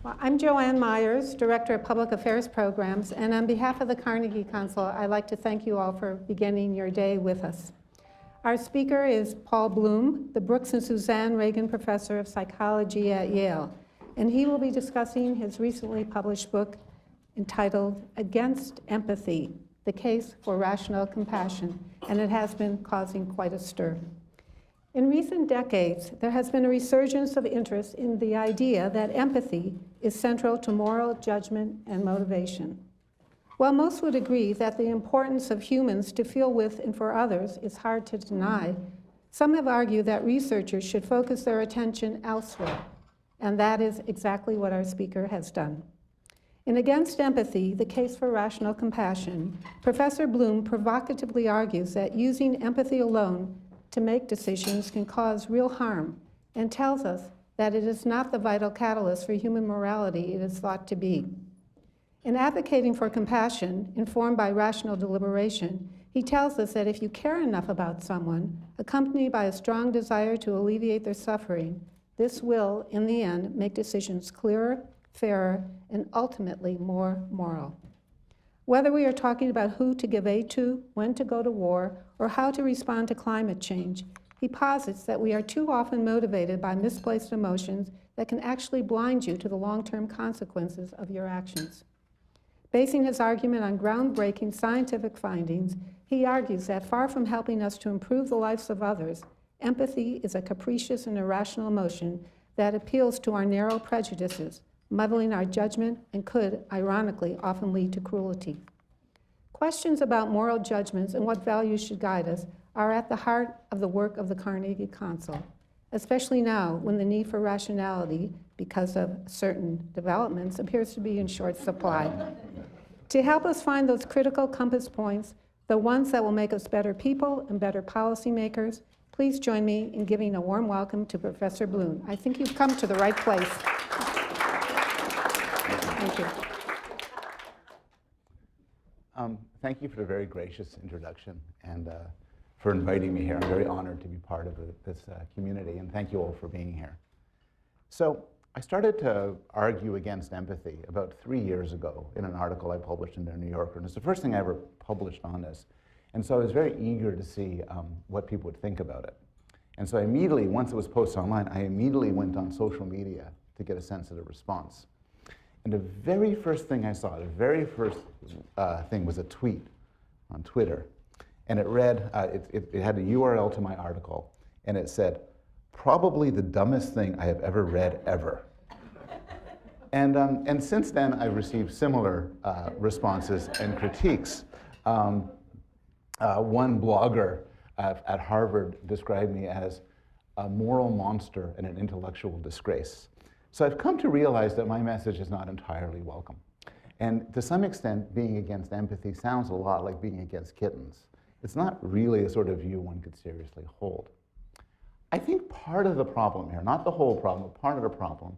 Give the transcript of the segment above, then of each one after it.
Well, I'm Joanne Myers, Director of Public Affairs Programs, and on behalf of the Carnegie Council, I'd like to thank you all for beginning your day with us. Our speaker is Paul Bloom, the Brooks and Suzanne Reagan Professor of Psychology at Yale, and he will be discussing his recently published book entitled Against Empathy, The Case for Rational Compassion, and it has been causing quite a stir. In recent decades, there has been a resurgence of interest in the idea that empathy is central to moral judgment and motivation. While most would agree that the importance of humans to feel with and for others is hard to deny, some have argued that researchers should focus their attention elsewhere, and that is exactly what our speaker has done. In Against Empathy, The Case for Rational Compassion, Professor Bloom provocatively argues that using empathy alone to make decisions can cause real harm, and tells us that it is not the vital catalyst for human morality it is thought to be. In advocating for compassion, informed by rational deliberation, he tells us that if you care enough about someone, accompanied by a strong desire to alleviate their suffering, this will, in the end, make decisions clearer, fairer, and ultimately more moral. Whether we are talking about who to give aid to, when to go to war, or how to respond to climate change, he posits that we are too often motivated by misplaced emotions that can actually blind you to the long-term consequences of your actions. Basing his argument on groundbreaking scientific findings, he argues that far from helping us to improve the lives of others, empathy is a capricious and irrational emotion that appeals to our narrow prejudices, muddling our judgment, and could, ironically, often lead to cruelty. Questions about moral judgments and what values should guide us are at the heart of the work of the Carnegie Council, especially now when the need for rationality, because of certain developments, appears to be in short supply. To help us find those critical compass points, the ones that will make us better people and better policymakers, please join me in giving a warm welcome to Professor Bloom. I think you've come to the right place. Thank you. Thank you for the very gracious introduction and for inviting me here. I'm very honored to be part of this community, and thank you all for being here. So I started to argue against empathy about 3 years ago in an article I published in the New Yorker, and it's the first thing I ever published on this. And so I was very eager to see what people would think about it. And so I immediately, once it was posted online, I immediately went on social media to get a sense of the response. And the very first thing I saw, the very first thing was a tweet on Twitter. And it read, it had a URL to my article, and it said, "Probably the dumbest thing I have ever read ever." And since then, I've received similar responses and critiques. One blogger at Harvard described me as a moral monster and an intellectual disgrace. So I've come to realize that my message is not entirely welcome. And to some extent, being against empathy sounds a lot like being against kittens. It's not really a sort of view one could seriously hold. I think part of the problem here, not the whole problem, but part of the problem,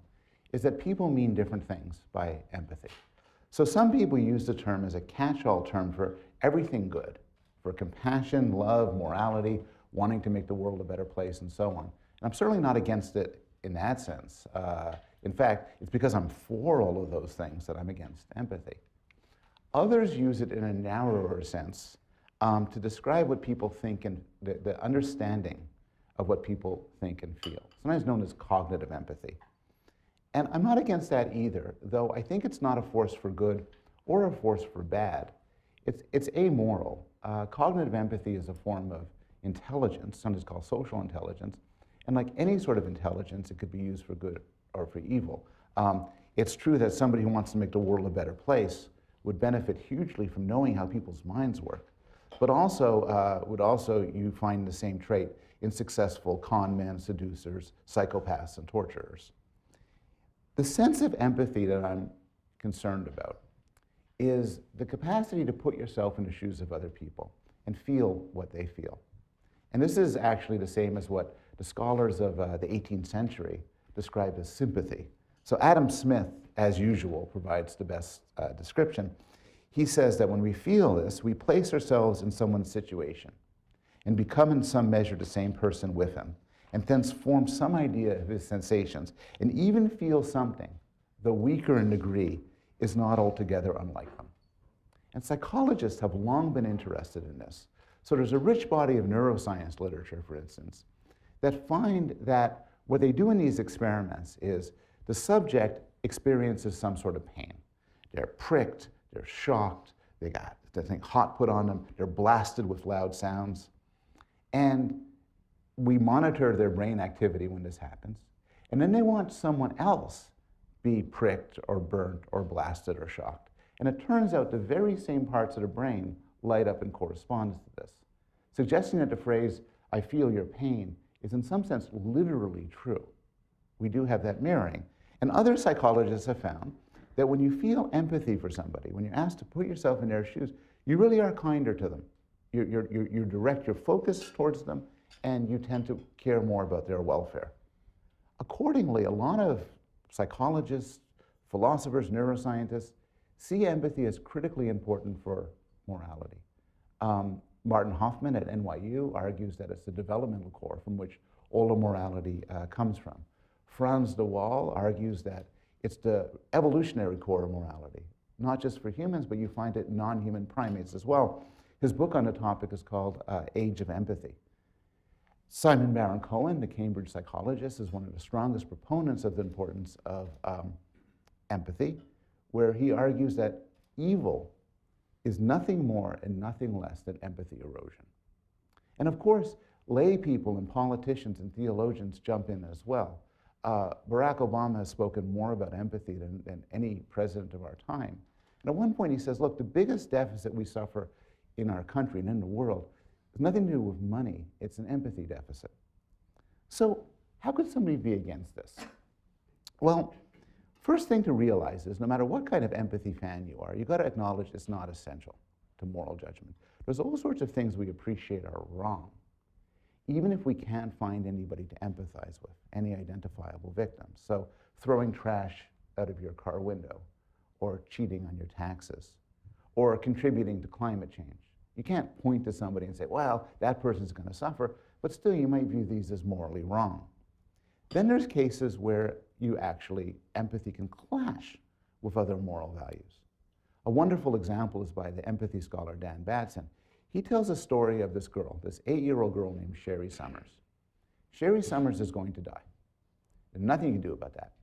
is that people mean different things by empathy. So some people use the term as a catch-all term for everything good, for compassion, love, morality, wanting to make the world a better place, and so on. And I'm certainly not against it in that sense. In fact, it's because I'm for all of those things that I'm against empathy. Others use it in a narrower sense to describe what people think and the understanding of what people think and feel, sometimes known as cognitive empathy. And I'm not against that either, though I think it's not a force for good or a force for bad. It's amoral. Cognitive empathy is a form of intelligence, sometimes called social intelligence, and like any sort of intelligence, it could be used for good or for evil. It's true that somebody who wants to make the world a better place would benefit hugely from knowing how people's minds work, but also you find the same trait in successful con men, seducers, psychopaths, and torturers. The sense of empathy that I'm concerned about is the capacity to put yourself in the shoes of other people and feel what they feel. And this is actually the same as what the scholars of the 18th century described as sympathy. So Adam Smith, as usual, provides the best description. He says that when we feel this, we place ourselves in someone's situation and become in some measure the same person with him, and thence form some idea of his sensations, and even feel something though weaker in degree, is not altogether unlike them. And psychologists have long been interested in this. So there's a rich body of neuroscience literature, for instance, that find that what they do in these experiments is the subject experiences some sort of pain. They're pricked, they're shocked, they got the thing hot put on them, they're blasted with loud sounds. And we monitor their brain activity when this happens. And then they want someone else be pricked or burnt or blasted or shocked. And it turns out the very same parts of the brain light up in correspondence to this, suggesting that the phrase, "I feel your pain," is in some sense literally true. We do have that mirroring. And other psychologists have found that when you feel empathy for somebody, when you're asked to put yourself in their shoes, you really are kinder to them. You direct your focus towards them, and you tend to care more about their welfare. Accordingly, a lot of psychologists, philosophers, neuroscientists see empathy as critically important for morality. Martin Hoffman at NYU argues that it's the developmental core from which all of morality comes from. Franz de Waal argues that it's the evolutionary core of morality, not just for humans, but you find it in non-human primates as well. His book on the topic is called Age of Empathy. Simon Baron-Cohen, the Cambridge psychologist, is one of the strongest proponents of the importance of empathy, where he argues that evil is nothing more and nothing less than empathy erosion. And of course, lay people and politicians and theologians jump in as well. Barack Obama has spoken more about empathy than any president of our time. And at one point he says, look, the biggest deficit we suffer in our country and in the world has nothing to do with money, it's an empathy deficit. So how could somebody be against this? Well, first thing to realize is no matter what kind of empathy fan you are, you've got to acknowledge it's not essential to moral judgment. There's all sorts of things we appreciate are wrong, even if we can't find anybody to empathize with, any identifiable victims. So throwing trash out of your car window, or cheating on your taxes, or contributing to climate change. You can't point to somebody and say, well, that person's going to suffer, but still you might view these as morally wrong. Then there's cases where empathy can clash with other moral values. A wonderful example is by the empathy scholar Dan Batson. He tells a story of this girl, this 8-year-old girl named Sherry Summers. Sherry Summers is going to die. There's nothing you can do about that.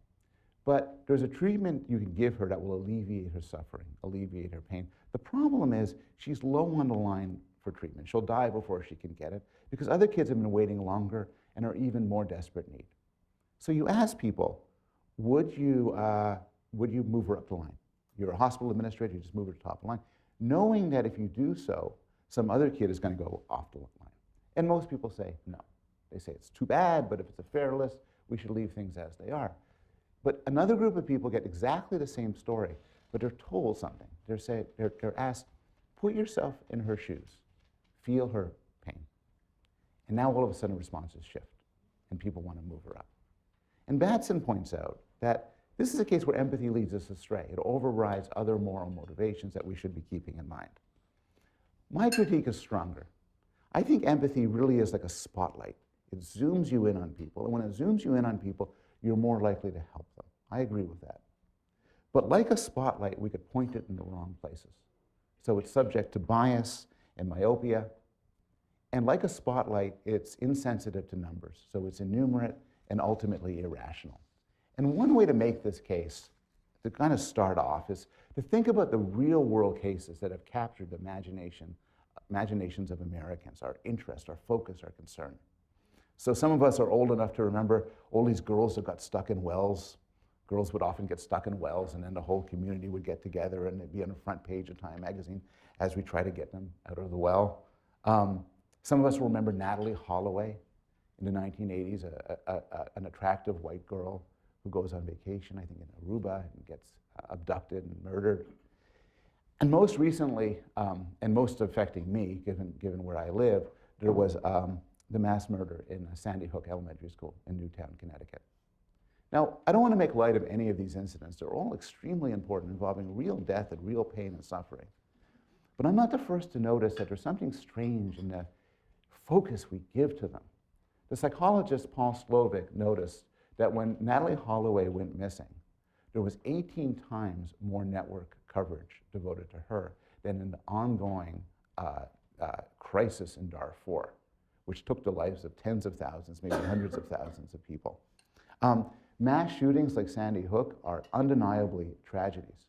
But there's a treatment you can give her that will alleviate her suffering, alleviate her pain. The problem is she's low on the line for treatment. She'll die before she can get it because other kids have been waiting longer and are even more desperate need. So you ask people, would you move her up the line? You're a hospital administrator, you just move her to the top of the line, knowing that if you do so, some other kid is going to go off the line. And most people say no. They say it's too bad, but if it's a fair list, we should leave things as they are. But another group of people get exactly the same story, but they're told something. They're asked, put yourself in her shoes, feel her pain. And now all of a sudden responses shift, and people want to move her up. And Batson points out that this is a case where empathy leads us astray. It overrides other moral motivations that we should be keeping in mind. My critique is stronger. I think empathy really is like a spotlight. It zooms you in on people, and when it zooms you in on people, you're more likely to help them. I agree with that. But like a spotlight, we could point it in the wrong places. So it's subject to bias and myopia. And like a spotlight, it's insensitive to numbers. So it's innumerate and ultimately irrational. And one way to make this case, to kind of start off, is to think about the real world cases that have captured the imaginations of Americans, our interest, our focus, our concern. So some of us are old enough to remember all these girls that got stuck in wells. Girls would often get stuck in wells, and then the whole community would get together and they'd be on the front page of Time magazine as we try to get them out of the well. Some of us will remember Natalie Holloway in the 1980s, an attractive white girl who goes on vacation, I think in Aruba, and gets abducted and murdered. And most recently, and most affecting me, given where I live, there was the mass murder in Sandy Hook Elementary School in Newtown, Connecticut. Now, I don't want to make light of any of these incidents. They're all extremely important, involving real death and real pain and suffering. But I'm not the first to notice that there's something strange in the focus we give to them. The psychologist Paul Slovic noticed that when Natalie Holloway went missing, there was 18 times more network coverage devoted to her than in the ongoing crisis in Darfur, which took the lives of tens of thousands, maybe hundreds of thousands of people. Mass shootings like Sandy Hook are undeniably tragedies.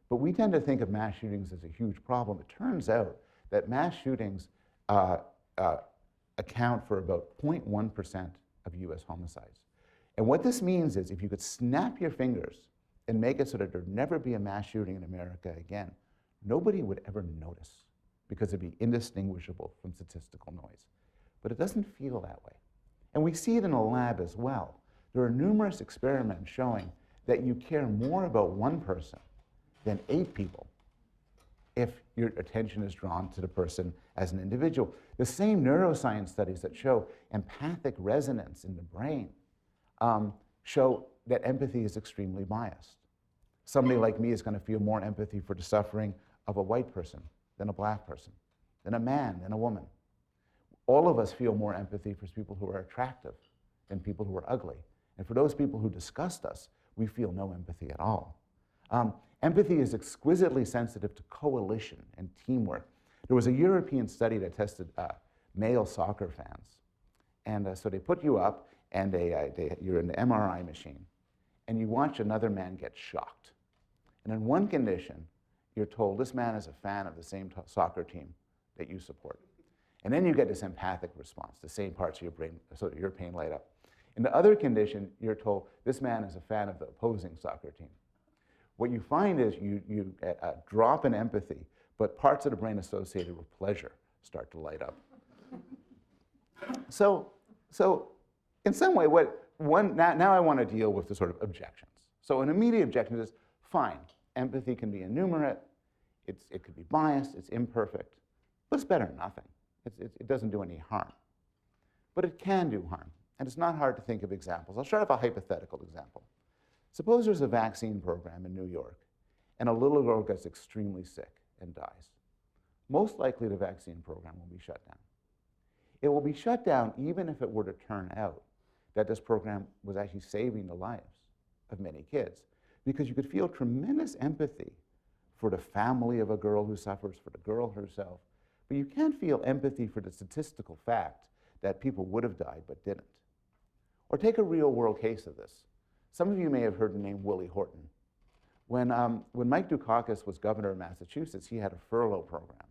But we tend to think of mass shootings as a huge problem. It turns out that mass shootings account for about 0.1% of US homicides. And what this means is if you could snap your fingers and make it so that there'd never be a mass shooting in America again, nobody would ever notice because it'd be indistinguishable from statistical noise. But it doesn't feel that way. And we see it in a lab as well. There are numerous experiments showing that you care more about one person than 8 people if your attention is drawn to the person as an individual. The same neuroscience studies that show empathic resonance in the brain show that empathy is extremely biased. Somebody like me is going to feel more empathy for the suffering of a white person than a black person, than a man, than a woman. All of us feel more empathy for people who are attractive than people who are ugly. And for those people who disgust us, we feel no empathy at all. Empathy is exquisitely sensitive to coalition and teamwork. There was a European study that tested male soccer fans. And so they put you up, and you're in the MRI machine, and you watch another man get shocked. And in one condition, you're told this man is a fan of the same soccer team that you support. And then you get this empathic response, the same parts of your brain, so that your pain light up. In the other condition, you're told this man is a fan of the opposing soccer team. What you find is you get a drop in empathy, but parts of the brain associated with pleasure start to light up. So in some way, now I want to deal with the sort of objections. So an immediate objection is, fine, empathy can be innumerate, it could be biased, it's imperfect, but it's better than nothing. It doesn't do any harm. But it can do harm, and it's not hard to think of examples. I'll start with a hypothetical example. Suppose there's a vaccine program in New York, and a little girl gets extremely sick and dies. Most likely the vaccine program will be shut down. It will be shut down even if it were to turn out that this program was actually saving the lives of many kids, because you could feel tremendous empathy for the family of a girl who suffers, for the girl herself, but you can't feel empathy for the statistical fact that people would have died but didn't. Or take a real-world case of this. Some of you may have heard the name Willie Horton. When Mike Dukakis was governor of Massachusetts, he had a furlough program.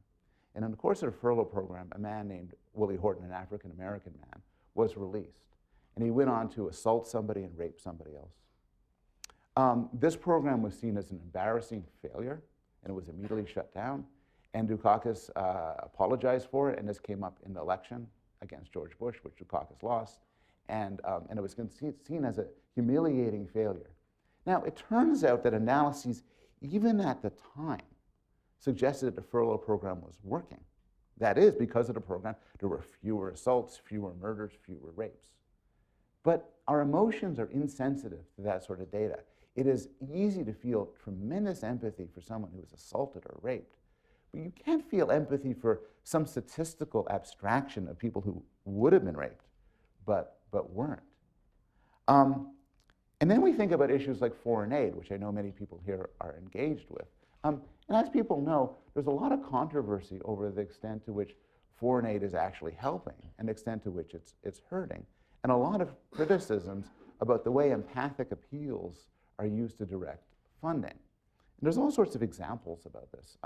And in the course of the furlough program, a man named Willie Horton, an African-American man, was released. And he went on to assault somebody and rape somebody else. This program was seen as an embarrassing failure, and it was immediately shut down. And Dukakis apologized for it, and this came up in the election against George Bush, which Dukakis lost. And it was seen as a humiliating failure. Now, it turns out that analyses, even at the time, suggested that the furlough program was working. That is, because of the program, there were fewer assaults, fewer murders, fewer rapes. But our emotions are insensitive to that sort of data. It is easy to feel tremendous empathy for someone who was assaulted or raped, but you can't feel empathy for some statistical abstraction of people who would have been raped, but weren't. And then we think about issues like foreign aid, which I know many people here are engaged with. And as people know, there's a lot of controversy over the extent to which foreign aid is actually helping and the extent to which it's hurting, and a lot of criticisms about the way empathic appeals are used to direct funding. And there's all sorts of examples about this.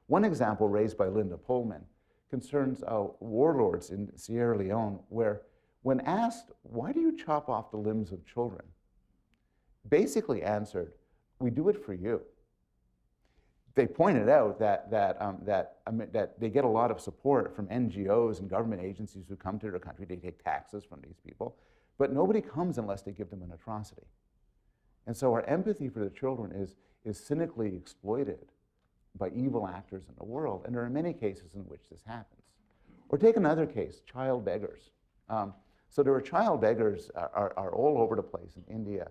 One example raised by Linda Pullman concerns warlords in Sierra Leone, where when asked, why do you chop off the limbs of children, basically answered, we do it for you. They pointed out that they get a lot of support from NGOs and government agencies who come to their country. They take taxes from these people, but nobody comes unless they give them an atrocity. And so our empathy for the children is cynically exploited by evil actors in the world, and there are many cases in which this happens. Or take another case, child beggars. So there are child beggars are all over the place in India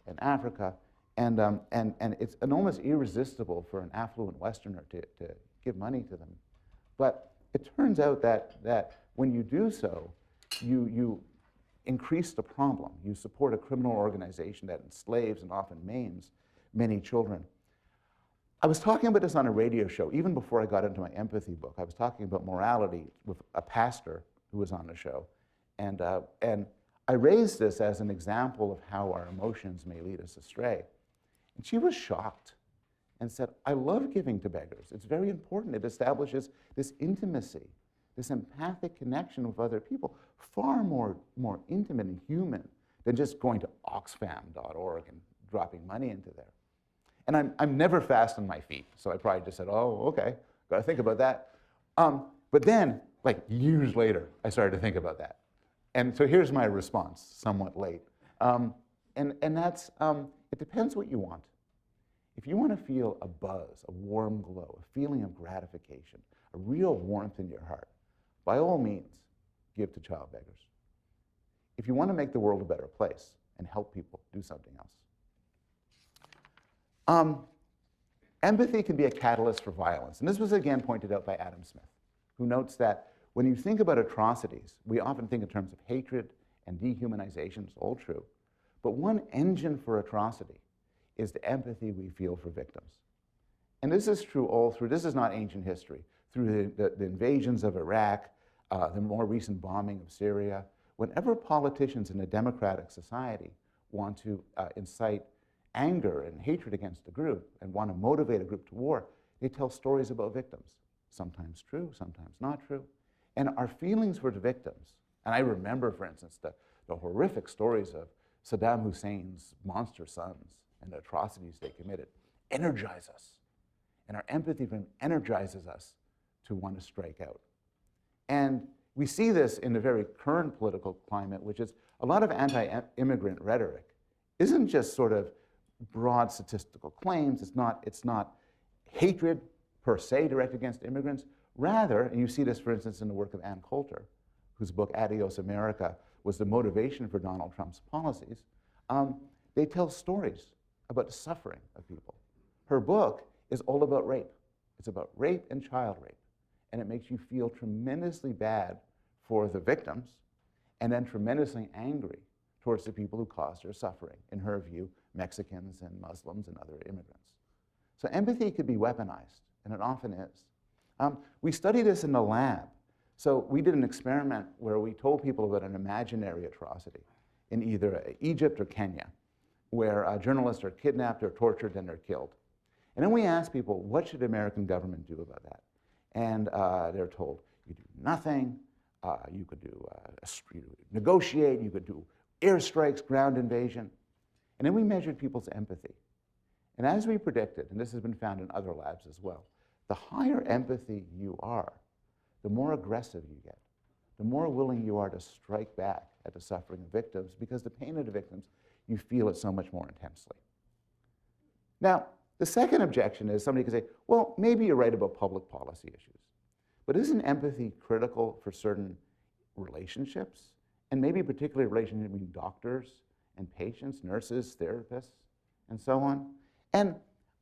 and Africa, and it's almost irresistible for an affluent Westerner to give money to them. But it turns out that when you do so, you increase the problem. You support a criminal organization that enslaves and often maims many children. I was talking about this on a radio show, even before I got into my empathy book. I was talking about morality with a pastor who was on the show. And I raised this as an example of how our emotions may lead us astray. And she was shocked and said, I love giving to beggars. It's very important. It establishes this intimacy, this empathic connection with other people, far more intimate and human than just going to oxfam.org and dropping money into there. And I'm never fast on my feet, so I probably just said, oh, okay, got to think about that. But then, like years later, I started to think about that. And so here's my response, somewhat late. And that's, it depends what you want. If you want to feel a buzz, a warm glow, a feeling of gratification, a real warmth in your heart, by all means, give to child beggars. If you want to make the world a better place and help people, do something else. Empathy can be a catalyst for violence. And this was again pointed out by Adam Smith, who notes that when you think about atrocities, we often think in terms of hatred and dehumanization. It's all true. But one engine for atrocity is the empathy we feel for victims. And this is true all through, this is not ancient history, through the invasions of Iraq, the more recent bombing of Syria. Whenever politicians in a democratic society want to incite anger and hatred against a group and want to motivate a group to war, they tell stories about victims. Sometimes true, sometimes not true. And our feelings for the victims, and I remember, for instance, the horrific stories of Saddam Hussein's monster sons and the atrocities they committed, energize us. And our empathy for them energizes us to want to strike out. And we see this in the very current political climate, which is a lot of anti-immigrant rhetoric isn't just sort of broad statistical claims. It's not hatred per se directed against immigrants. Rather, and you see this, for instance, in the work of Ann Coulter, whose book Adios America was the motivation for Donald Trump's policies, they tell stories about the suffering of people. Her book is all about rape. It's about rape and child rape. And it makes you feel tremendously bad for the victims and then tremendously angry towards the people who caused their suffering, in her view, Mexicans and Muslims and other immigrants. So empathy could be weaponized, and it often is. We study this in the lab. So we did an experiment where we told people about an imaginary atrocity in either Egypt or Kenya, where journalists are kidnapped or tortured and they're killed. And then we asked people, what should the American government do about that? And they're told, you do nothing, you could do negotiate, you could do airstrikes, ground invasion. And then we measured people's empathy. And as we predicted, and this has been found in other labs as well, the higher empathy you are, the more aggressive you get, the more willing you are to strike back at the suffering of victims, because the pain of the victims, you feel it so much more intensely. Now, the second objection is somebody could say, well, maybe you're right about public policy issues, but isn't empathy critical for certain relationships, and maybe particularly relationships between doctors and patients, nurses, therapists, and so on? And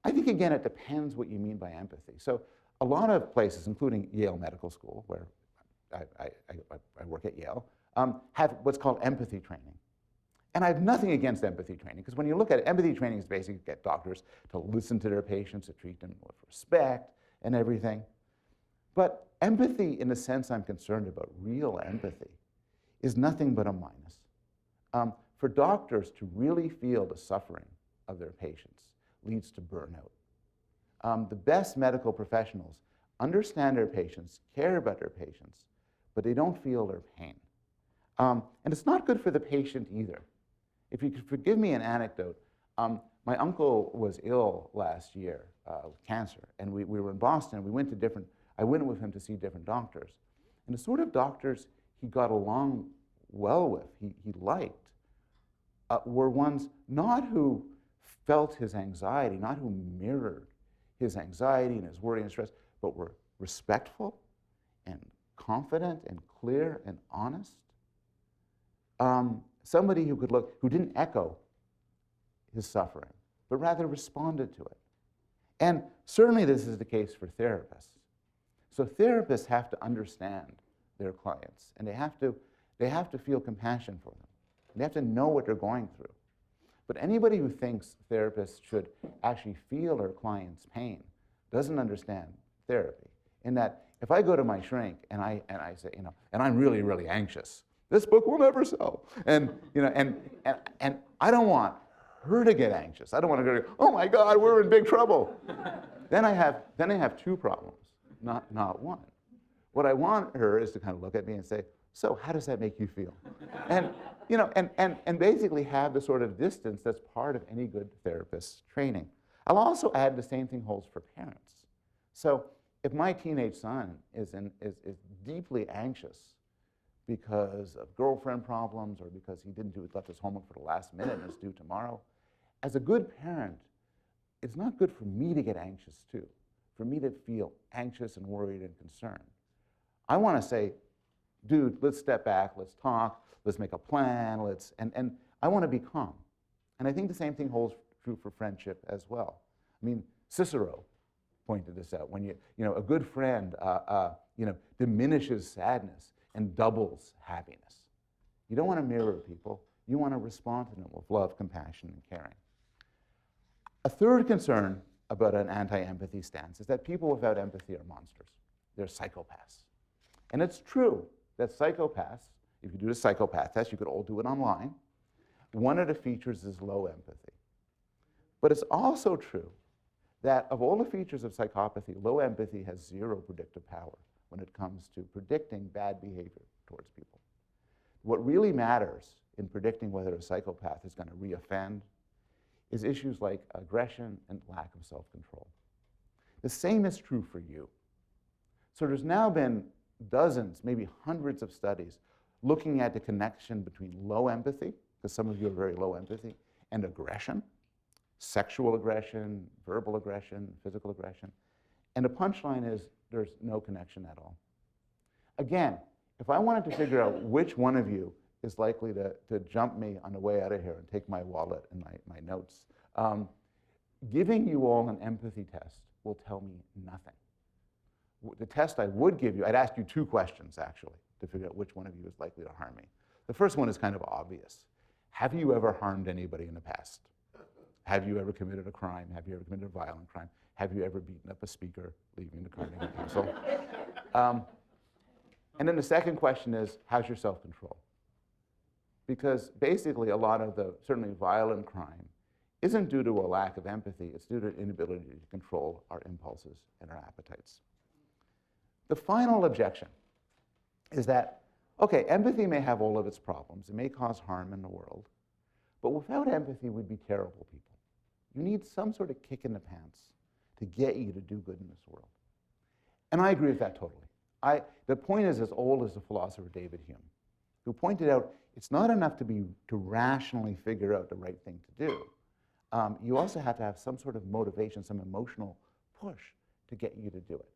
I think, again, it depends what you mean by empathy. So a lot of places, including Yale Medical School, where I work at Yale, have what's called empathy training. And I have nothing against empathy training, because when you look at it, empathy training is basically to get doctors to listen to their patients, to treat them with respect and everything. But empathy, in the sense I'm concerned about, real empathy, is nothing but a minus. For doctors to really feel the suffering of their patients leads to burnout. The best medical professionals understand their patients, care about their patients, but they don't feel their pain. And it's not good for the patient either. If you could forgive me an anecdote, my uncle was ill last year with cancer, and we were in Boston. I went with him to see different doctors. And the sort of doctors he got along well with, he liked, were ones not who felt his anxiety, not who mirrored his anxiety and his worry and stress, but were respectful and confident and clear and honest. Somebody who didn't echo his suffering, but rather responded to it. And certainly this is the case for therapists. So therapists have to understand their clients, and they have to feel compassion for them. They have to know what they're going through. But anybody who thinks therapists should actually feel their client's pain doesn't understand therapy. In that, if I go to my shrink and I say, and I'm really, really anxious, this book will never sell. And I don't want her to get anxious. I don't want to go, oh my God, we're in big trouble. Then I have two problems, not one. What I want her is to kind of look at me and say, so how does that make you feel? And basically have the sort of distance that's part of any good therapist's training. I'll also add the same thing holds for parents. So if my teenage son is deeply anxious because of girlfriend problems or because he left his homework for the last minute and it's due tomorrow, as a good parent, it's not good for me to get anxious too, for me to feel anxious and worried and concerned. I want to say, dude, let's step back, let's talk, let's make a plan, and I want to be calm. And I think the same thing holds true for friendship as well. I mean, Cicero pointed this out. When a good friend, diminishes sadness and doubles happiness. You don't want to mirror people. You want to respond to them with love, compassion, and caring. A third concern about an anti-empathy stance is that people without empathy are monsters. They're psychopaths. And it's true that psychopaths, if you do the psychopath test, you could all do it online. One of the features is low empathy. But it's also true that of all the features of psychopathy, low empathy has zero predictive power when it comes to predicting bad behavior towards people. What really matters in predicting whether a psychopath is going to reoffend is issues like aggression and lack of self-control. The same is true for you. So there's now been dozens, maybe hundreds of studies looking at the connection between low empathy, because some of you are very low empathy, and aggression, sexual aggression, verbal aggression, physical aggression. And the punchline is there's no connection at all. Again, if I wanted to figure out which one of you is likely to jump me on the way out of here and take my wallet and my notes, giving you all an empathy test will tell me nothing. The test I would give you, I'd ask you two questions actually to figure out which one of you is likely to harm me. The first one is kind of obvious. Have you ever harmed anybody in the past? Have you ever committed a crime? Have you ever committed a violent crime? Have you ever beaten up a speaker leaving the Carnegie Council? And then the second question is, how's your self-control? Because basically a lot of the certainly violent crime isn't due to a lack of empathy, it's due to an inability to control our impulses and our appetites. The final objection is that, okay, empathy may have all of its problems, it may cause harm in the world, but without empathy we'd be terrible people. You need some sort of kick in the pants to get you to do good in this world. And I agree with that totally. The point is as old as the philosopher David Hume, who pointed out it's not enough to rationally figure out the right thing to do. You also have to have some sort of motivation, some emotional push to get you to do it.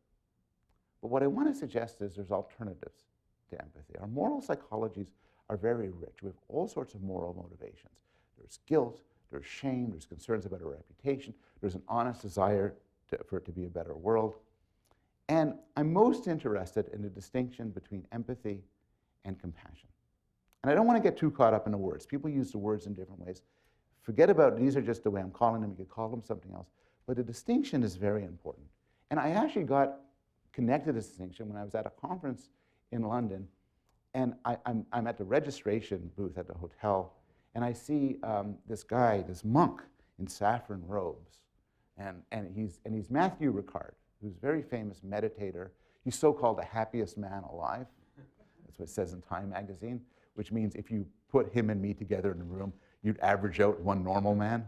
But what I want to suggest is there's alternatives to empathy. Our moral psychologies are very rich. We have all sorts of moral motivations. There's guilt, there's shame, there's concerns about our reputation, there's an honest desire for it to be a better world. And I'm most interested in the distinction between empathy and compassion. And I don't want to get too caught up in the words. People use the words in different ways. Forget about these are just the way I'm calling them. You could call them something else. But the distinction is very important. And I actually got connected to this distinction when I was at a conference in London. And I'm at the registration booth at the hotel. And I see this guy, this monk in saffron robes. And he's Matthew Ricard, who's a very famous meditator. He's so-called the happiest man alive. That's what it says in Time magazine, which means if you put him and me together in a room, you'd average out one normal man.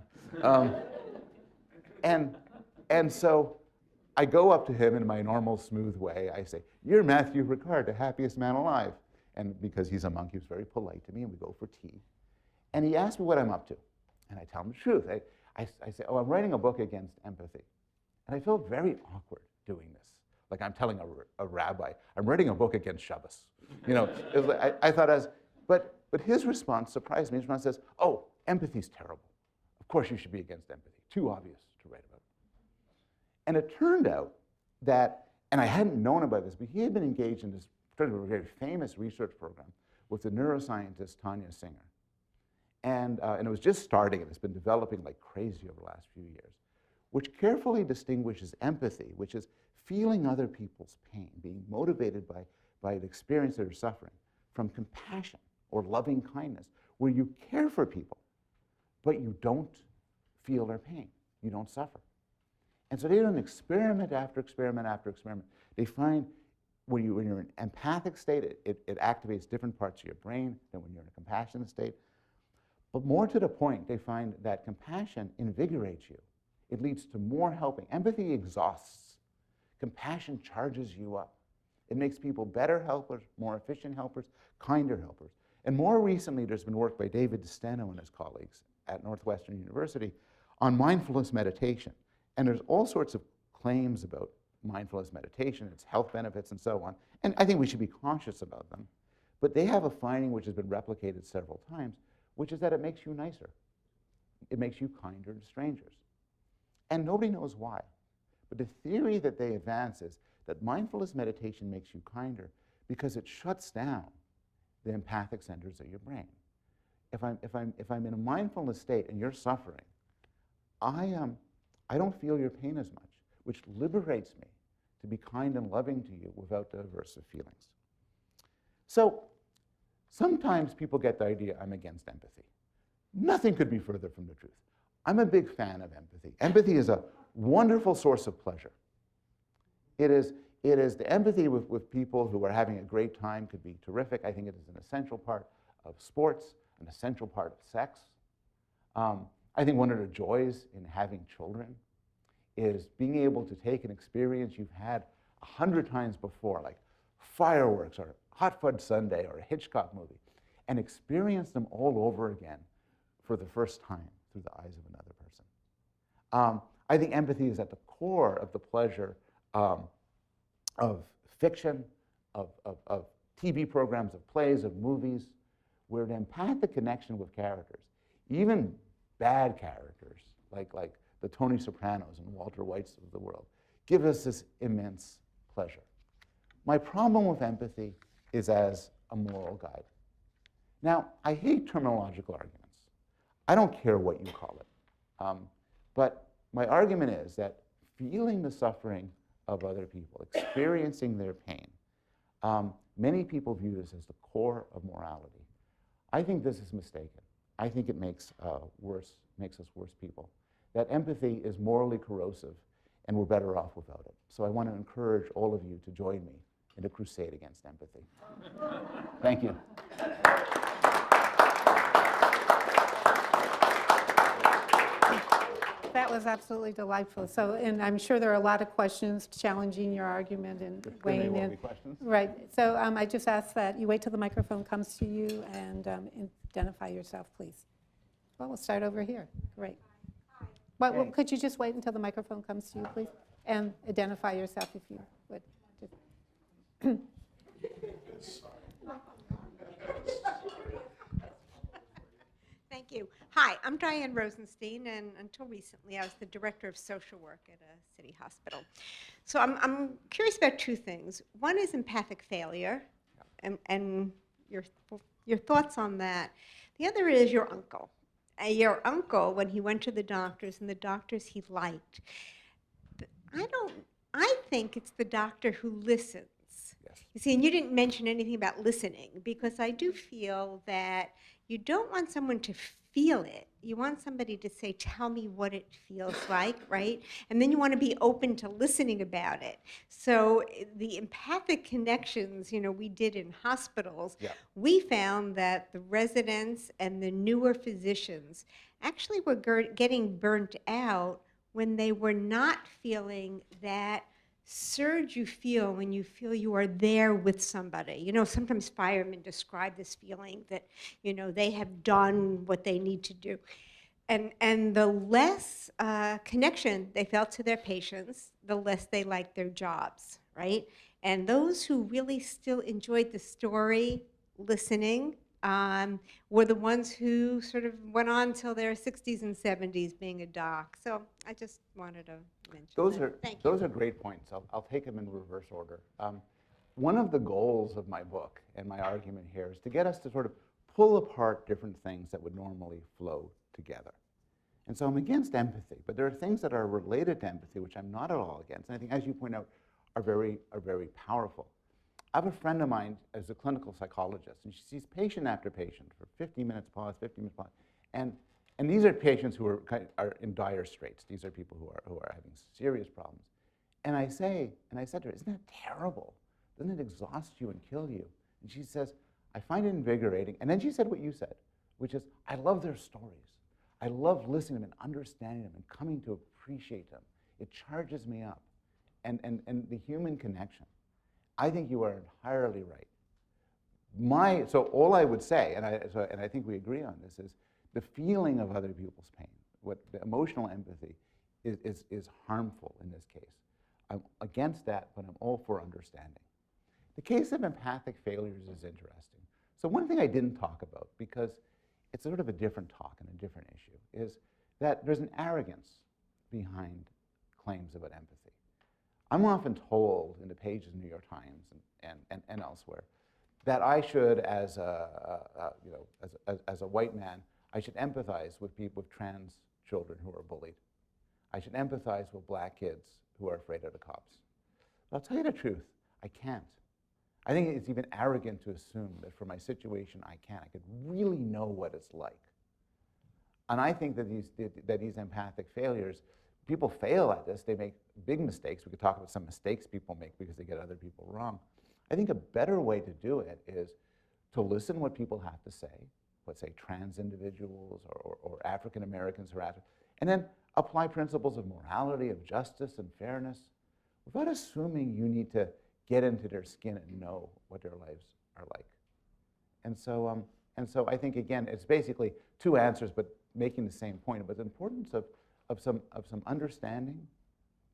And so I go up to him in my normal smooth way. I say, "You're Matthew Ricard, the happiest man alive." And because he's a monk, he was very polite to me, and we go for tea. And he asked me what I'm up to. And I tell him the truth. I say, "Oh, I'm writing a book against empathy." And I felt very awkward doing this. Like I'm telling a rabbi, I'm writing a book against Shabbos. You know, it was like, I thought but his response surprised me. His response says, "Oh, empathy's terrible. Of course you should be against empathy. Too obvious to write about." And it turned out that, and I hadn't known about this, but he had been engaged in this very famous research program with the neuroscientist Tanya Singer. and it was just starting, and it's been developing like crazy over the last few years, which carefully distinguishes empathy, which is feeling other people's pain, being motivated by the experience they're suffering, from compassion or loving kindness, where you care for people, but you don't feel their pain. You don't suffer. And so they do an experiment after experiment after experiment. They find when you're in an empathic state, it activates different parts of your brain than when you're in a compassionate state. But more to the point, they find that compassion invigorates you. It leads to more helping. Empathy exhausts. Compassion charges you up. It makes people better helpers, more efficient helpers, kinder helpers. And more recently, there's been work by David DeSteno and his colleagues at Northwestern University on mindfulness meditation. And there's all sorts of claims about mindfulness meditation, its health benefits, and so on. And I think we should be cautious about them. But they have a finding which has been replicated several times, which is that it makes you nicer. It makes you kinder to strangers. And nobody knows why. But the theory that they advance is that mindfulness meditation makes you kinder because it shuts down the empathic centers of your brain. If I'm in a mindfulness state and you're suffering, I don't feel your pain as much, which liberates me to be kind and loving to you without the aversive feelings. So sometimes people get the idea I'm against empathy. Nothing could be further from the truth. I'm a big fan of empathy. Empathy is a wonderful source of pleasure. It is the empathy with people who are having a great time could be terrific. I think it is an essential part of sports, an essential part of sex. I think one of the joys in having children is being able to take an experience you've had 100 times before, like fireworks or Hot Fudge Sundae or a Hitchcock movie, and experience them all over again for the first time through the eyes of another person. I think empathy is at the core of the pleasure of fiction, of TV programs, of plays, of movies, where the empathic connection with characters, even bad characters like the Tony Sopranos and Walter Whites of the world, give us this immense pleasure. My problem with empathy is as a moral guide. Now, I hate terminological arguments. I don't care what you call it. But my argument is that feeling the suffering of other people, experiencing their pain, many people view this as the core of morality. I think this is mistaken. I think it makes us worse people. That empathy is morally corrosive, and we're better off without it. So I want to encourage all of you to join me in a crusade against empathy. Thank you. That was absolutely delightful. So, and I'm sure there are a lot of questions challenging your argument and weighing in. Questions? Right. So I just ask that you wait till the microphone comes to you and identify yourself, please. Well, we'll start over here. Great. Well, could you just wait until the microphone comes to you, please, and identify yourself if you would. Thank you. Hi, I'm Diane Rosenstein, and until recently, I was the director of social work at a city hospital. So I'm curious about two things. One is empathic failure, and your thoughts on that. The other is your uncle. Your uncle, when he went to the doctors, and the doctors he liked, I think it's the doctor who listens. Yes. You see, and you didn't mention anything about listening, because I do feel that you don't want someone to feel it. You want somebody to say, tell me what it feels like, right? And then you want to be open to listening about it. So the empathic connections, we did in hospitals, we found that the residents and the newer physicians actually were getting burnt out when they were not feeling that surge you feel when you feel you are there with somebody. Sometimes firemen describe this feeling that, they have done what they need to do. And the less connection they felt to their patients, the less they liked their jobs, right? And those who really still enjoyed the story, listening, were the ones who sort of went on till their 60s and 70s being a doc. So I just wanted to mention Those are great points. I'll take them in reverse order. One of the goals of my book and my argument here is to get us to sort of pull apart different things that would normally flow together. And so I'm against empathy, but there are things that are related to empathy, which I'm not at all against, and I think, as you point out, are very powerful. I have a friend of mine as a clinical psychologist, and she sees patient after patient for 50 minutes pause, 50 minutes pause, and these are patients who are in dire straits. These are people who are having serious problems. And I said to her, isn't that terrible? Doesn't it exhaust you and kill you? And she says, I find it invigorating. And then she said what you said, which is, I love their stories. I love listening to them and understanding them and coming to appreciate them. It charges me up. And the human connection. I think you are entirely right. So all I would say, and I think we agree on this, is the feeling of other people's pain, what the emotional empathy is harmful in this case. I'm against that, but I'm all for understanding. The case of empathic failures is interesting. So one thing I didn't talk about, because it's sort of a different talk and a different issue, is that there's an arrogance behind claims about empathy. I'm often told in the pages of the New York Times and elsewhere that I should, as a white man, I should empathize with people, with trans children who are bullied. I should empathize with black kids who are afraid of the cops. But I'll tell you the truth, I can't. I think it's even arrogant to assume that for my situation I can. I could really know what it's like. And I think that these empathic failures, people fail at this. They make big mistakes. We could talk about some mistakes people make because they get other people wrong. I think a better way to do it is to listen what people have to say, let's say trans individuals or African Americans who are African, and then apply principles of morality, of justice and fairness, without assuming you need to get into their skin and know what their lives are like. And so I think, again, it's basically two answers, but making the same point about the importance of some understanding,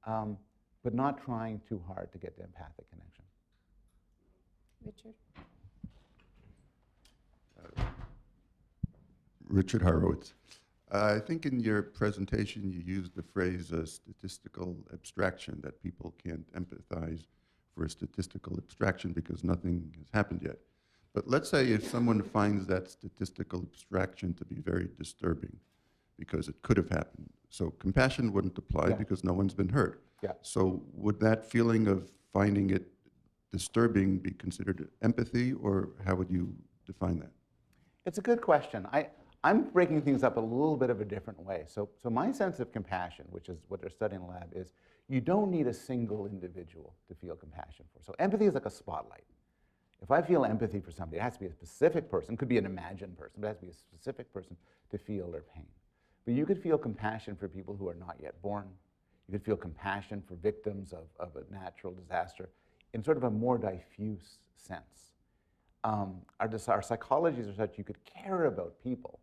but not trying too hard to get the empathic connection. Richard? Richard Horowitz. I think in your presentation you used the phrase statistical abstraction, that people can't empathize for a statistical abstraction because nothing has happened yet. But let's say if someone finds that statistical abstraction to be very disturbing because it could have happened. So compassion wouldn't apply because no one's been hurt. Yeah. So would that feeling of finding it disturbing be considered empathy, or how would you define that? It's a good question. I'm breaking things up a little bit of a different way. So my sense of compassion, which is what they're studying in the lab, is you don't need a single individual to feel compassion for. So empathy is like a spotlight. If I feel empathy for somebody, it has to be a specific person. It could be an imagined person, but it has to be a specific person to feel their pain. But you could feel compassion for people who are not yet born. You could feel compassion for victims of a natural disaster in sort of a more diffuse sense. Our psychologies are such you could care about people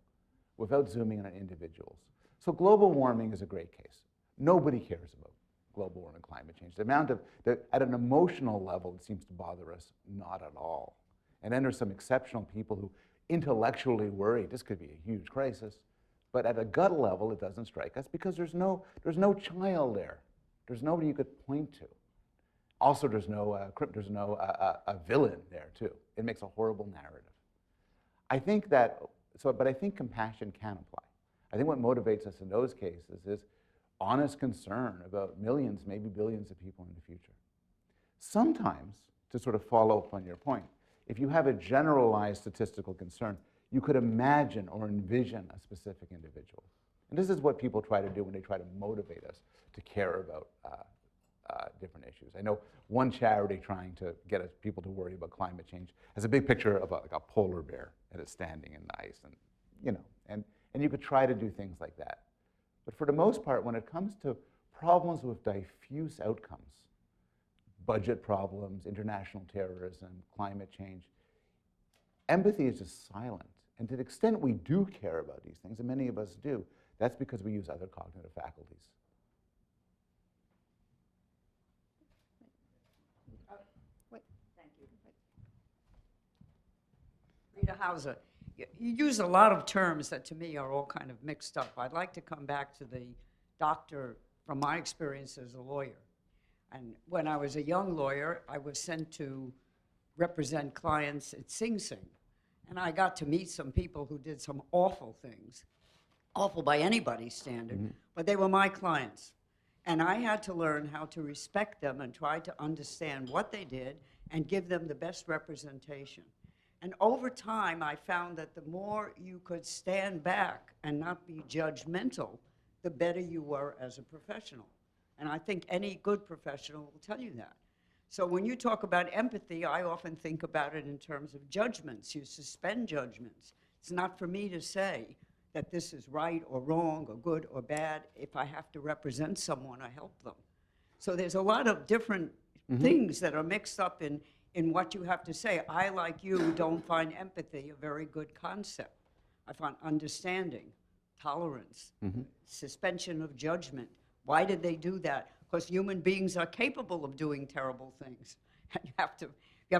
without zooming in on individuals. So global warming is a great case. Nobody cares about global warming and climate change. The amount of, at an emotional level, it seems to bother us not at all. And then there's some exceptional people who intellectually worry this could be a huge crisis, but at a gut level, it doesn't strike us because there's no child there. There's nobody you could point to. Also, there's no villain there too. It makes a horrible narrative. I think that, but I think compassion can apply. I think what motivates us in those cases is honest concern about millions, maybe billions of people in the future. Sometimes, to sort of follow up on your point, if you have a generalized statistical concern, you could imagine or envision a specific individual. And this is what people try to do when they try to motivate us to care about different issues. I know one charity trying to get people to worry about climate change has a big picture of like a polar bear and it's standing in the ice, and you could try to do things like that. But for the most part, when it comes to problems with diffuse outcomes, budget problems, international terrorism, climate change, empathy is just silent. And to the extent we do care about these things, and many of us do, that's because we use other cognitive faculties. Rita Hauser, you use a lot of terms that to me are all kind of mixed up. I'd like to come back to the doctor from my experience as a lawyer. And when I was a young lawyer, I was sent to represent clients at Sing Sing. And I got to meet some people who did some awful things, awful by anybody's standard, but they were my clients. And I had to learn how to respect them and try to understand what they did and give them the best representation. And over time, I found that the more you could stand back and not be judgmental, the better you were as a professional. And I think any good professional will tell you that. So when you talk about empathy, I often think about it in terms of judgments. You suspend judgments. It's not for me to say that this is right or wrong or good or bad. If I have to represent someone, I help them. So there's a lot of different things that are mixed up in what you have to say. I, like you, don't find empathy a very good concept. I find understanding, tolerance, suspension of judgment. Why did they do that? Because human beings are capable of doing terrible things. And you have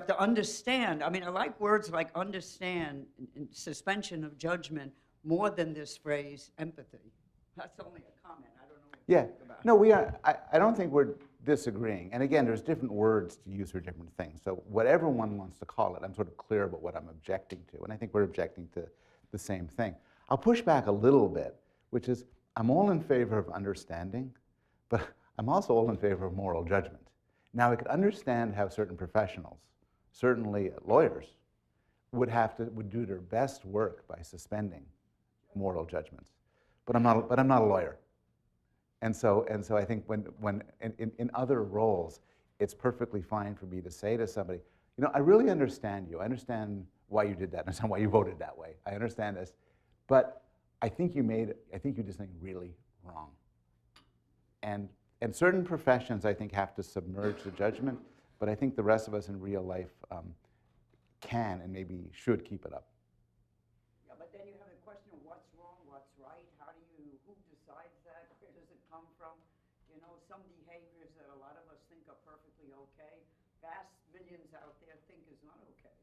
to understand. I mean, I like words like understand and suspension of judgment more than this phrase empathy. That's only a comment. I don't know what you think about it. No, we are. I don't think we're disagreeing. And again, there's different words to use for different things. So whatever one wants to call it, I'm sort of clear about what I'm objecting to. And I think we're objecting to the same thing. I'll push back a little bit, which is I'm all in favor of understanding, but I'm also all in favor of moral judgment. Now, I could understand how certain professionals, certainly lawyers, would do their best work by suspending moral judgments. But I'm not a lawyer. And so I think when in other roles, it's perfectly fine for me to say to somebody, you know, I really understand you. I understand why you did that. I understand why you voted that way. I understand this. But I think you did something really wrong. And certain professions, I think, have to submerge the judgment, but I think the rest of us in real life can and maybe should keep it up. Yeah, but then you have the question of what's wrong, what's right, who decides that, where does it come from? You know, some behaviors that a lot of us think are perfectly okay, vast millions out there think is not okay.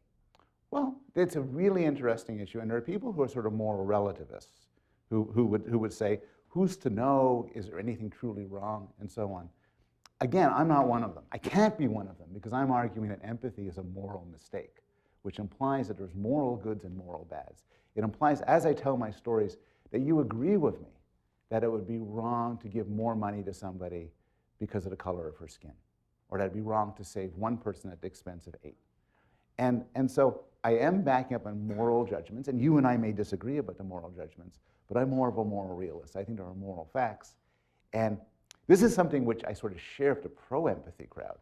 Well, it's a really interesting issue, and there are people who are sort of moral relativists who would say, who's to know, is there anything truly wrong, and so on. Again, I'm not one of them. I can't be one of them because I'm arguing that empathy is a moral mistake, which implies that there's moral goods and moral bads. It implies, as I tell my stories, that you agree with me that it would be wrong to give more money to somebody because of the color of her skin, or that it'd be wrong to save one person at the expense of 8. And so I am backing up on moral judgments, and you and I may disagree about the moral judgments, but I'm more of a moral realist. I think there are moral facts. And this is something which I sort of share with the pro-empathy crowd.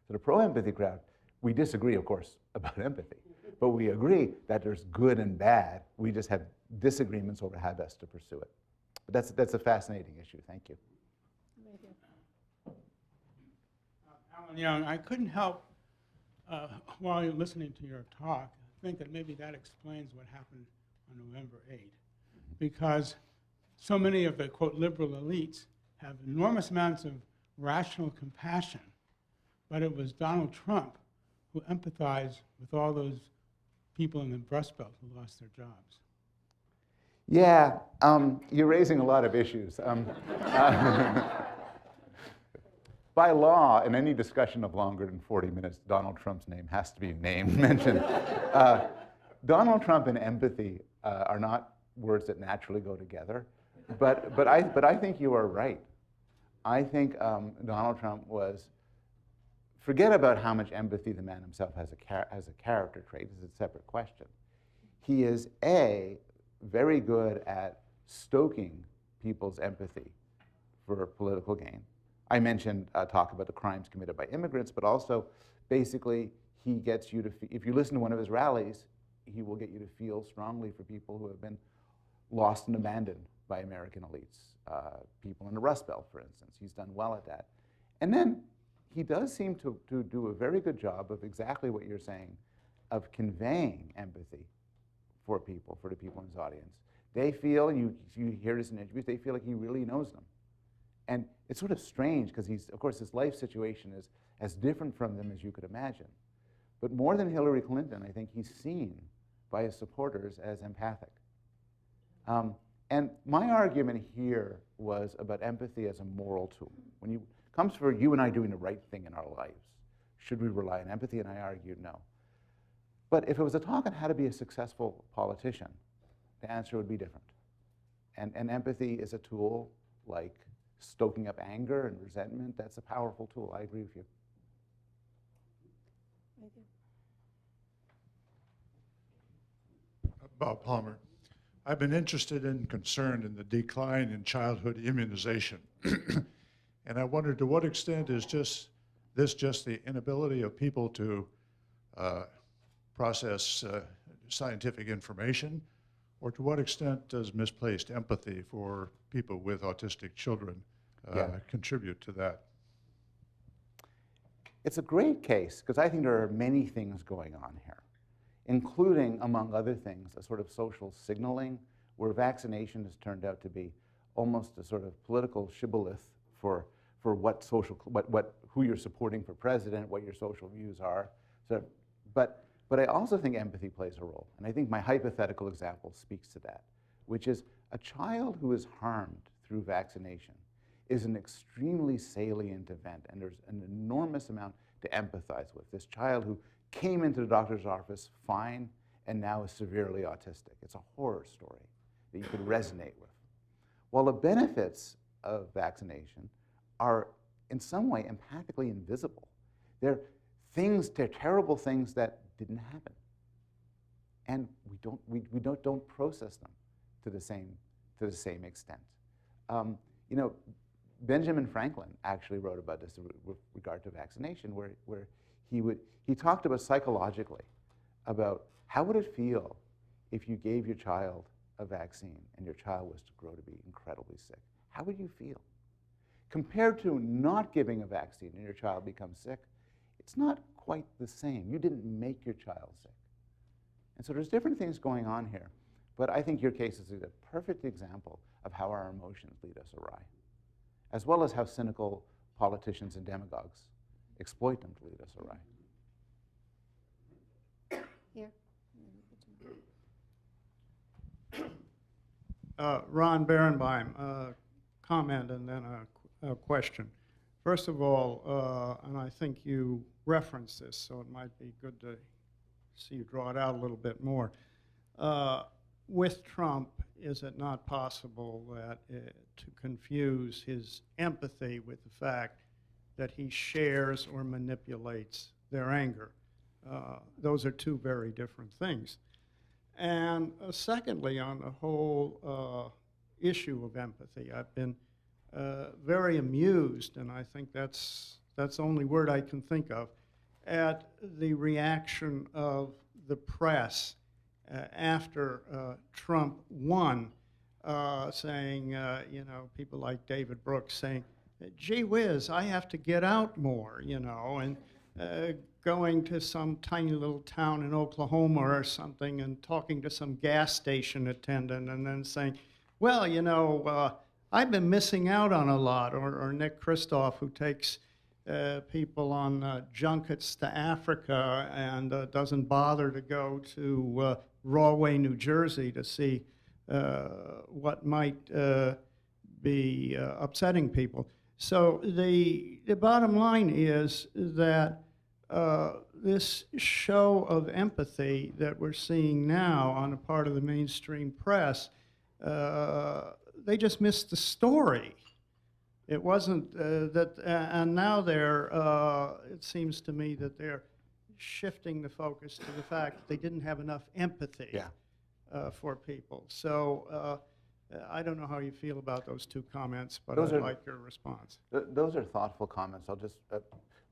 So the pro-empathy crowd, we disagree, of course, about empathy, but we agree that there's good and bad. We just have disagreements over how best to pursue it. But that's a fascinating issue. Thank you. Alan Young, I couldn't help, while you're listening to your talk, think that maybe that explains what happened on November 8th. Because so many of the, quote, liberal elites have enormous amounts of rational compassion, but it was Donald Trump who empathized with all those people in the Rust Belt who lost their jobs. Yeah, you're raising a lot of issues. By law, in any discussion of longer than 40 minutes, Donald Trump's name has to be mentioned. Donald Trump and empathy are not words that naturally go together, but I think you are right. I think Donald Trump was, forget about how much empathy the man himself has a character trait. This is a separate question. He is very good at stoking people's empathy for political gain. I mentioned talk about the crimes committed by immigrants, but also basically he gets you to, if you listen to one of his rallies, he will get you to feel strongly for people who have been lost and abandoned by American elites, people in the Rust Belt, for instance. He's done well at that. And then he does seem to do a very good job of exactly what you're saying, of conveying empathy for people, for the people in his audience. They feel, and you hear this in interviews, they feel like he really knows them. And it's sort of strange because of course, his life situation is as different from them as you could imagine. But more than Hillary Clinton, I think he's seen by his supporters as empathic. And my argument here was about empathy as a moral tool. When it comes for you and I doing the right thing in our lives, should we rely on empathy? And I argued no. But if it was a talk on how to be a successful politician, the answer would be different. And empathy is a tool like stoking up anger and resentment. That's a powerful tool. I agree with you. Bob Palmer. I've been interested and concerned in the decline in childhood immunization. And I wondered, to what extent is this just the inability of people to process scientific information, or to what extent does misplaced empathy for people with autistic children contribute to that? It's a great case, because I think there are many things going on here, including, among other things, a sort of social signaling where vaccination has turned out to be almost a sort of political shibboleth for who you're supporting for president, what your social views are. So, but I also think empathy plays a role, and I think my hypothetical example speaks to that, which is a child who is harmed through vaccination is an extremely salient event, and there's an enormous amount to empathize with. This child who came into the doctor's office fine and now is severely autistic. It's a horror story that you could resonate with. While the benefits of vaccination are in some way empathically invisible. They're terrible things that didn't happen. And we don't process them to the same extent. You know, Benjamin Franklin actually wrote about this with regard to vaccination, where he talked about psychologically about how would it feel if you gave your child a vaccine and your child was to grow to be incredibly sick. How would you feel? Compared to not giving a vaccine and your child becomes sick, it's not quite the same. You didn't make your child sick. And so there's different things going on here. But I think your case is a perfect example of how our emotions lead us awry, as well as how cynical politicians and demagogues exploit them to lead us awry. Here. Ron Berenbaum, comment and then a question. First of all, and I think you referenced this, so it might be good to see you draw it out a little bit more. With Trump, is it not possible that to confuse his empathy with the fact that he shares or manipulates their anger? Those are two very different things. And secondly, on the whole issue of empathy, I've been very amused, and I think that's the only word I can think of, at the reaction of the press after Trump won, saying, you know, people like David Brooks saying, gee whiz, I have to get out more, you know, and going to some tiny little town in Oklahoma or something and talking to some gas station attendant and then saying, well, you know, I've been missing out on a lot. Or Nick Kristof, who takes people on junkets to Africa and doesn't bother to go to Rahway, New Jersey to see what might be upsetting people. So the bottom line is that this show of empathy that we're seeing now on the part of the mainstream press, they just missed the story. It wasn't that, and now it seems to me that they're shifting the focus to the fact that they didn't have enough empathy for people. So I don't know how you feel about those two comments, but I'd like your response. Those are thoughtful comments. I'll just,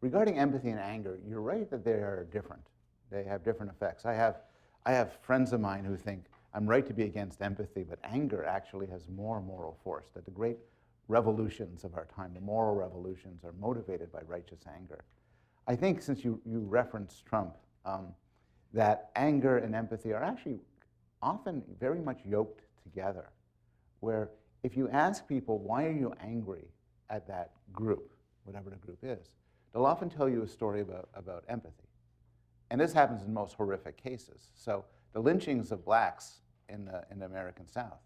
regarding empathy and anger, you're right that they are different. They have different effects. I have friends of mine who think I'm right to be against empathy, but anger actually has more moral force, that the great revolutions of our time, the moral revolutions, are motivated by righteous anger. I think, since you referenced Trump, that anger and empathy are actually often very much yoked together, where if you ask people, why are you angry at that group, whatever the group is, they'll often tell you a story about empathy. And this happens in most horrific cases. So the lynchings of blacks in the American South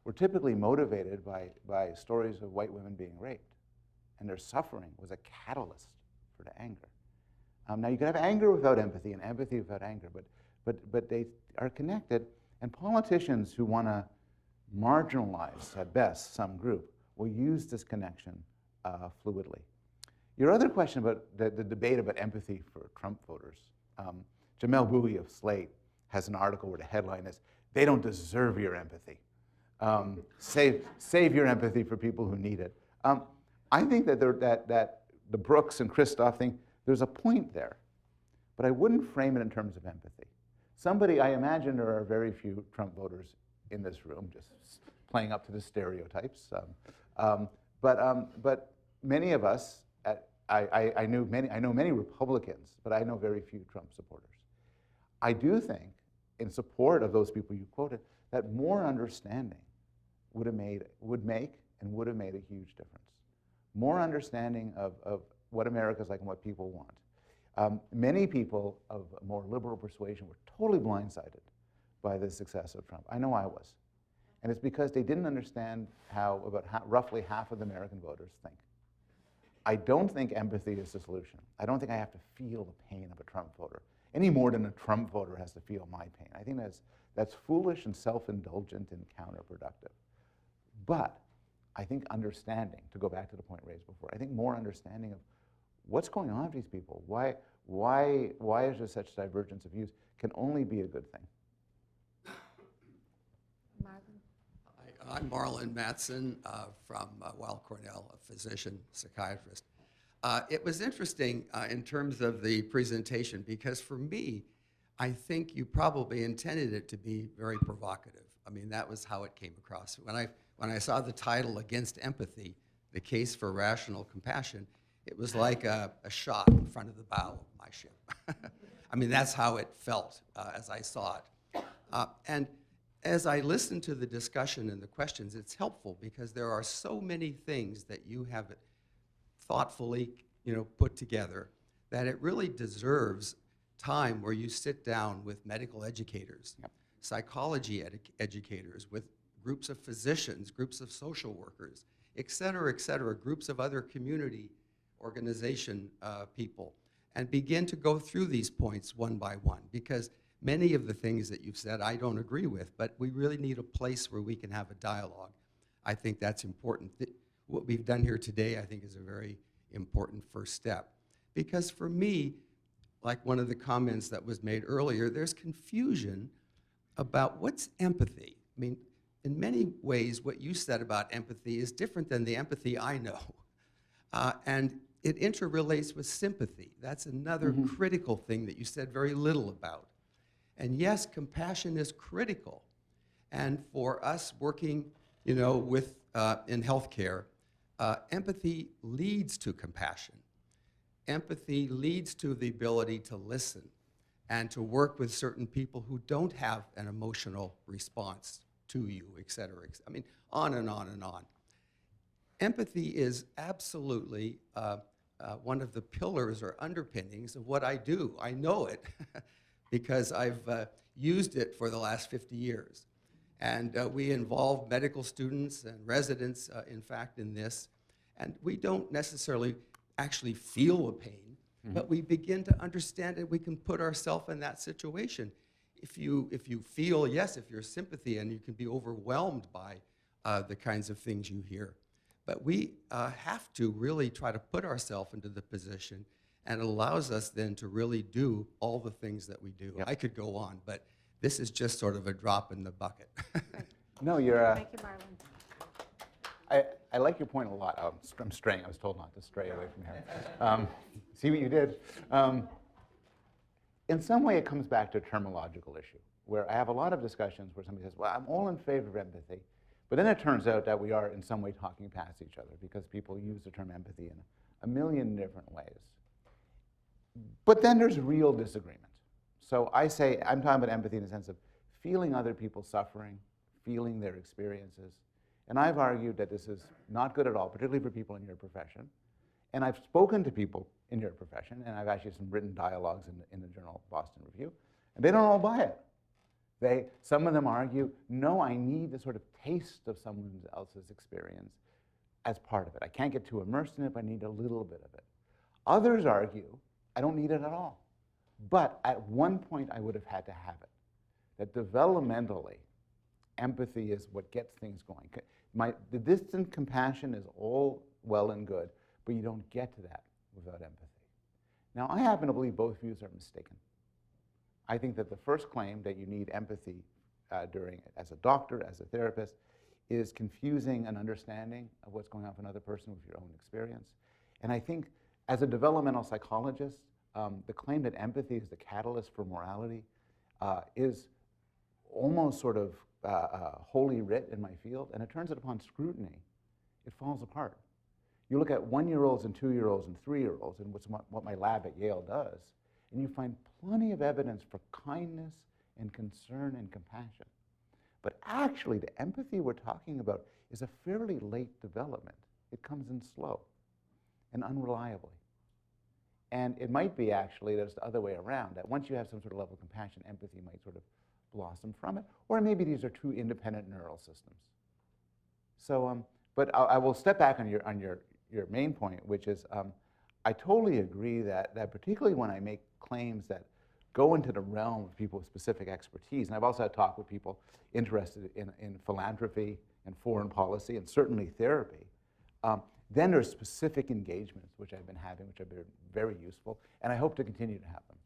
were typically motivated by stories of white women being raped. And their suffering was a catalyst for the anger. Now, you can have anger without empathy and empathy without anger, but but they are connected. And politicians who want to marginalize, at best, some group will use this connection fluidly. Your other question about the debate about empathy for Trump voters, Jamel Bowie of Slate has an article where the headline is, "They don't deserve your empathy. Save your empathy for people who need it." I think that the Brooks and Christoph thing, there's a point there, but I wouldn't frame it in terms of empathy. I imagine there are very few Trump voters in this room, just playing up to the stereotypes. But many of us, I know many Republicans, but I know very few Trump supporters. I do think, in support of those people you quoted, that more understanding would make a huge difference. More understanding of what America's like and what people want. Many people of a more liberal persuasion were totally blindsided by the success of Trump. I know I was. And it's because they didn't understand how roughly half of the American voters think. I don't think empathy is the solution. I don't think I have to feel the pain of a Trump voter any more than a Trump voter has to feel my pain. I think that's foolish and self-indulgent and counterproductive. But I think understanding, to go back to the point raised before, I think more understanding of what's going on with these people, why is there such divergence of views, can only be a good thing. Hi, I'm Marlon Matson from Weill Cornell, a physician, psychiatrist. It was interesting in terms of the presentation because for me, I think you probably intended it to be very provocative. I mean, that was how it came across. When I saw the title, Against Empathy, the Case for Rational Compassion, it was like a shot in front of the bow of my ship. I mean, that's how it felt as I saw it. And as I listened to the discussion and the questions, it's helpful because there are so many things that you have thoughtfully, put together that it really deserves time where you sit down with medical educators, psychology educators, with groups of physicians, groups of social workers, et cetera, groups of other community organization people, and begin to go through these points one by one, because many of the things that you've said I don't agree with, but we really need a place where we can have a dialogue. I think that's important. What we've done here today, I think, is a very important first step. Because for me, like one of the comments that was made earlier, there's confusion about what's empathy. I mean, in many ways, what you said about empathy is different than the empathy I know. And it interrelates with sympathy. That's another critical thing that you said very little about. And yes, compassion is critical. And for us working, with in healthcare, empathy leads to compassion. Empathy leads to the ability to listen and to work with certain people who don't have an emotional response to you, et cetera. I mean, on and on and on. Empathy is absolutely one of the pillars or underpinnings of what I do. I know it because I've used it for the last 50 years. And we involve medical students and residents, in fact, in this. And we don't necessarily actually feel a pain, but we begin to understand it. We can put ourselves in that situation. If you feel, yes, if you're sympathy, and you can be overwhelmed by the kinds of things you hear. But we have to really try to put ourselves into the position, and it allows us then to really do all the things that we do. Yep. I could go on, but this is just sort of a drop in the bucket. No, you're. Thank you, Marlon. I like your point a lot. I'm straying. I was told not to stray away from here. See what you did. In some way, it comes back to a terminological issue, where I have a lot of discussions where somebody says, well, I'm all in favor of empathy. But then it turns out that we are in some way talking past each other because people use the term empathy in a million different ways. But then there's real disagreement. So I'm talking about empathy in the sense of feeling other people's suffering, feeling their experiences. And I've argued that this is not good at all, particularly for people in your profession. And I've spoken to people in your profession, and I've actually some written dialogues in the journal Boston Review, and they don't all buy it. Some of them argue, no, I need the sort of taste of someone else's experience as part of it. I can't get too immersed in it, but I need a little bit of it. Others argue, I don't need it at all. But at one point, I would have had to have it. That developmentally, empathy is what gets things going. The distant compassion is all well and good, but you don't get to that without empathy. Now, I happen to believe both views are mistaken. I think that the first claim that you need empathy as a doctor, as a therapist, is confusing an understanding of what's going on with another person with your own experience. And I think as a developmental psychologist, the claim that empathy is the catalyst for morality is almost sort of holy writ in my field, and it turns out upon scrutiny, it falls apart. You look at 1-year-olds and 2-year-olds and 3-year-olds, and what my lab at Yale does, and you find plenty of evidence for kindness and concern and compassion. But actually, the empathy we're talking about is a fairly late development. It comes in slow and unreliably. And it might be actually that it's the other way around, that once you have some sort of level of compassion, empathy might sort of blossom from it. Or maybe these are two independent neural systems. So, but I will step back on your main point, which is I totally agree that particularly when I make claims that go into the realm of people with specific expertise, and I've also had talk with people interested in philanthropy and foreign policy and certainly therapy, then there's specific engagements which I've been having, which have been very useful, and I hope to continue to have them.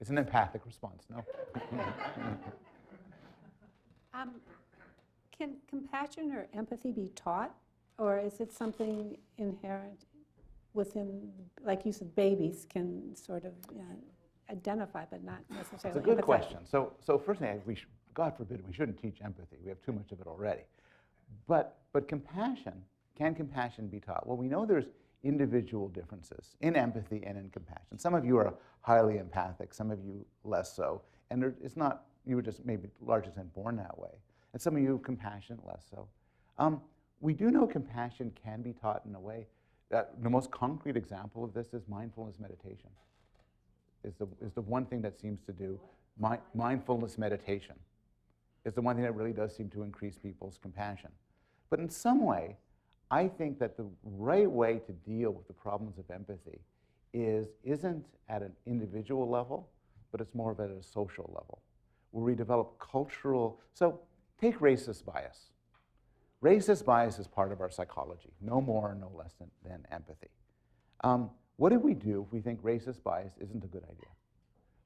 It's an empathic response, no? Can compassion or empathy be taught, or is it something inherent within, like you said, babies can sort of identify, but not necessarily It's a good empathize? question. So first thing, God forbid, we shouldn't teach empathy. We have too much of it already. But compassion, can compassion be taught? Well, we know there's individual differences in empathy and in compassion. Some of you are highly empathic, some of you less so. And it's not, you were just maybe to a large extent born that way. And some of you compassion, less so. We do know compassion can be taught in a way. The most concrete example of this is mindfulness meditation. Is the one thing that seems to do. Mindfulness meditation is the one thing that really does seem to increase people's compassion. But in some way, I think that the right way to deal with the problems of empathy isn't at an individual level, but it's more of at a social level, where we develop cultural. So take racist bias. Racist bias is part of our psychology, no more or no less than empathy. What do we do if we think racist bias isn't a good idea?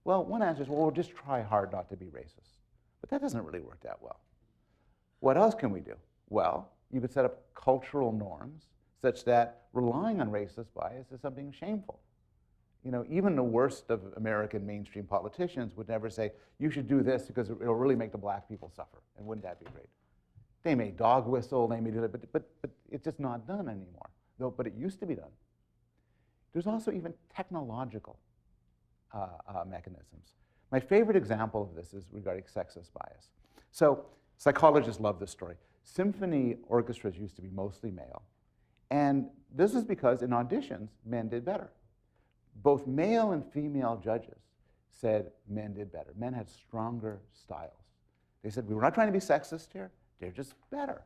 Well, one answer is, well, we'll just try hard not to be racist. But that doesn't really work that well. What else can we do? Well, you could set up cultural norms such that relying on racist bias is something shameful. You know, even the worst of American mainstream politicians would never say, you should do this because it'll really make the black people suffer. And wouldn't that be great? They may dog whistle, they may do that, but it's just not done anymore. But it used to be done. There's also even technological mechanisms. My favorite example of this is regarding sexist bias. So psychologists love this story. Symphony orchestras used to be mostly male. And this is because in auditions, men did better. Both male and female judges said men did better. Men had stronger styles. They said, we're not trying to be sexist here. They're just better.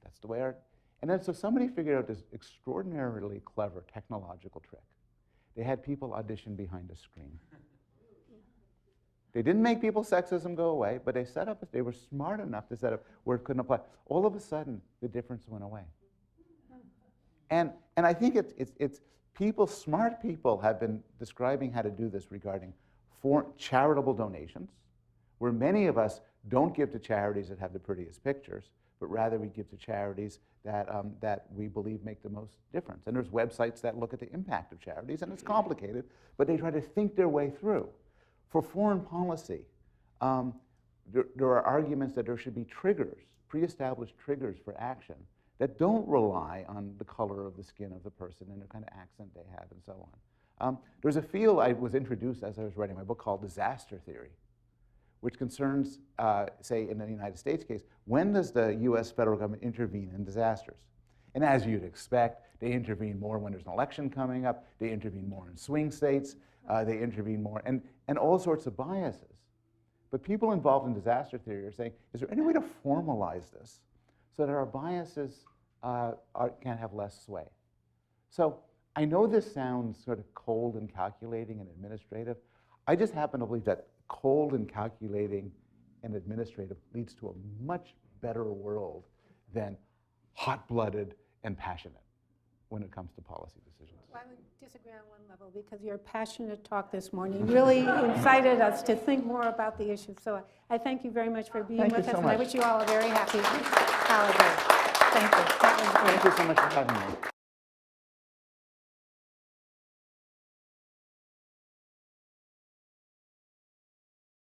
That's the way our... And then so somebody figured out this extraordinarily clever technological trick. They had people audition behind a screen. They didn't make people's sexism go away, but they were smart enough to set up where it couldn't apply. All of a sudden, the difference went away. And I think it's people, smart people have been describing how to do this regarding charitable donations, where many of us don't give to charities that have the prettiest pictures, but rather we give to charities that we believe make the most difference. And there's websites that look at the impact of charities, and it's complicated, but they try to think their way through. For foreign policy, there are arguments that there should be triggers, pre-established triggers for action that don't rely on the color of the skin of the person and the kind of accent they have and so on. There's a field I was introduced as I was writing my book called disaster theory, which concerns, say, in the United States case, when does the US federal government intervene in disasters? And as you'd expect, they intervene more when there's an election coming up, they intervene more in swing states, they intervene more, and all sorts of biases. But people involved in disaster theory are saying, is there any way to formalize this so that our biases can have less sway? So I know this sounds sort of cold and calculating and administrative. I just happen to believe that cold and calculating and administrative leads to a much better world than hot-blooded and passionate when it comes to policy decisions. Well, I would disagree on one level because your passionate talk this morning really incited us to think more about the issues. So I thank you very much for being Thank you with us, so and I much. wish you all a very happy holiday. Thank you. That was great. Thank you so much for having me.